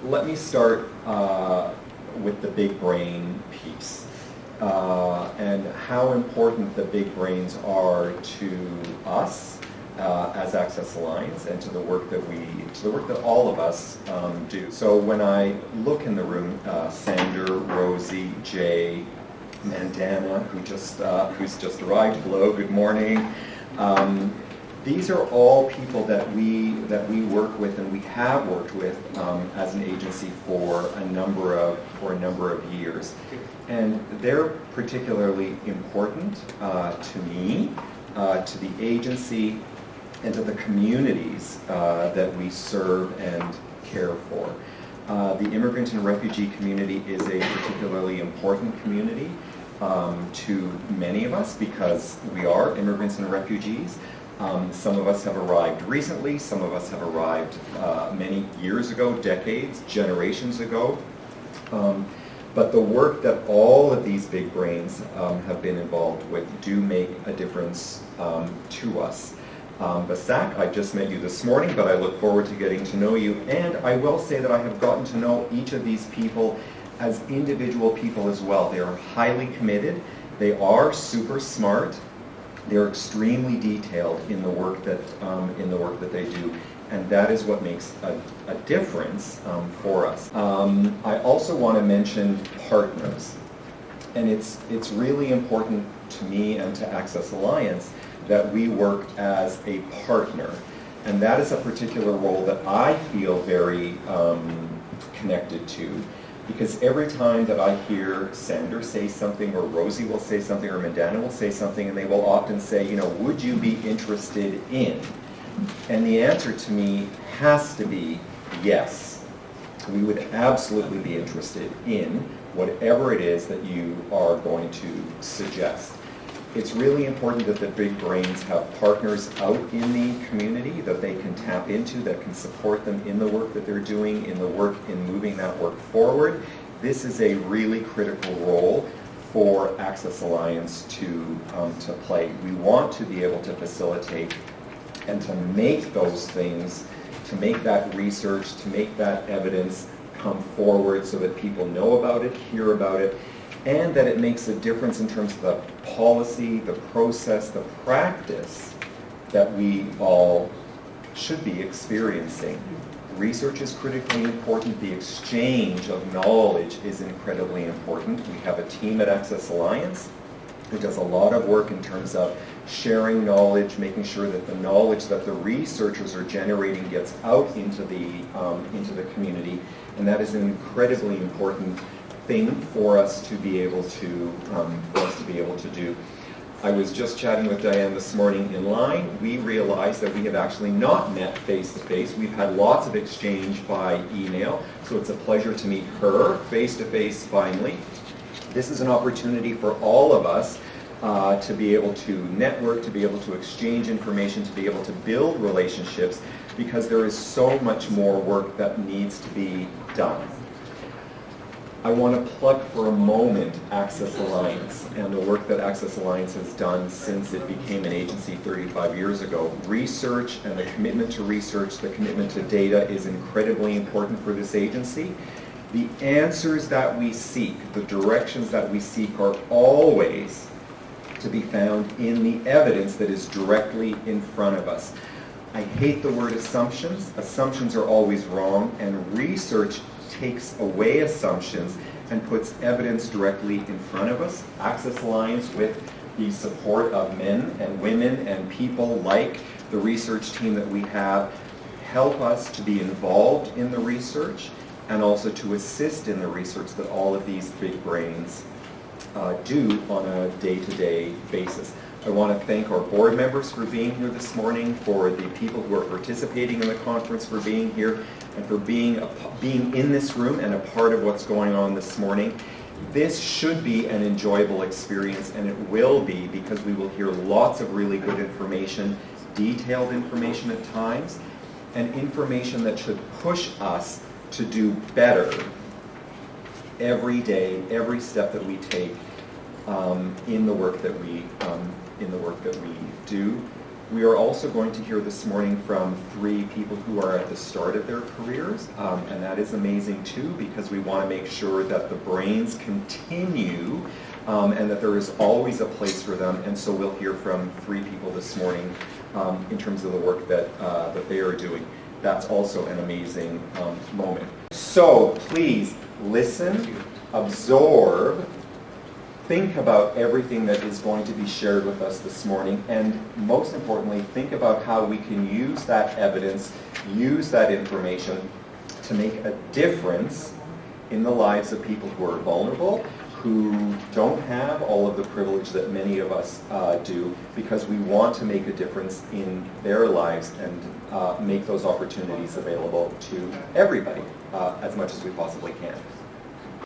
let me start with the big brain piece and how important the big brains are to us as Access Alliance and to the work that all of us do. So when I look in the room, Sander, Rosie, Jay, Mandana, who's just arrived. Hello, good morning. These are all people that we work with and we have worked with as an agency for a number of years, and they're particularly important to me, to the agency, and to the communities that we serve and care for. The immigrant and refugee community is a particularly important community to many of us because we are immigrants and refugees. Some of us have arrived recently, some of us have arrived many years ago, decades, generations ago. But the work that all of these big brains have been involved with do make a difference to us. Basak, I just met you this morning, but I look forward to getting to know you. And I will say that I have gotten to know each of these people as individual people as well. They are highly committed. They are super smart. They're extremely detailed in the work that they do, and that is what makes a difference for us. I also want to mention partners, and it's really important to me and to Access Alliance that we work as a partner, and that is a particular role that I feel very connected to. Because every time that I hear Sander say something, or Rosie will say something, or Mandana will say something, and they will often say, would you be interested in? And the answer to me has to be yes. We would absolutely be interested in whatever it is that you are going to suggest. It's really important that the big brains have partners out in the community that they can tap into, that can support them in the work that they're doing, in moving that work forward. This is a really critical role for Access Alliance to play. We want to be able to facilitate and to make those things, to make that research, to make that evidence come forward so that people know about it, hear about it, and that it makes a difference in terms of the policy, the process, the practice that we all should be experiencing. Research is critically important. The exchange of knowledge is incredibly important. We have a team at Access Alliance who does a lot of work in terms of sharing knowledge, making sure that the knowledge that the researchers are generating gets out into the community, and that is an incredibly important thing for us to be able to do. I was just chatting with Diane this morning in line. We realized that we have actually not met face to face. We've had lots of exchange by email, so it's a pleasure to meet her face to face finally. This is an opportunity for all of us to be able to network, to be able to exchange information, to be able to build relationships, because there is so much more work that needs to be done. I want to plug for a moment Access Alliance and the work that Access Alliance has done since it became an agency 35 years ago. Research and the commitment to research, the commitment to data is incredibly important for this agency. The answers that we seek, the directions that we seek are always to be found in the evidence that is directly in front of us. I hate the word assumptions. Assumptions are always wrong, and research takes away assumptions and puts evidence directly in front of us. Access Alliance, with the support of men and women and people like the research team that we have, help us to be involved in the research and also to assist in the research that all of these big brains do on a day-to-day basis. I want to thank our board members for being here this morning, for the people who are participating in the conference for being here, and for being in this room and a part of what's going on this morning. This should be an enjoyable experience, and it will be, because we will hear lots of really good information, detailed information at times, and information that should push us to do better every day, every step that we take in the work that we do. We are also going to hear this morning from 3 people who are at the start of their careers, and that is amazing too, because we want to make sure that the brains continue and that there is always a place for them. And so we'll hear from 3 people this morning in terms of the work that they are doing. That's also an amazing moment. So please listen, absorb, think about everything that is going to be shared with us this morning, and most importantly, think about how we can use that evidence, use that information to make a difference in the lives of people who are vulnerable, who don't have all of the privilege that many of us do, because we want to make a difference in their lives and make those opportunities available to everybody as much as we possibly can.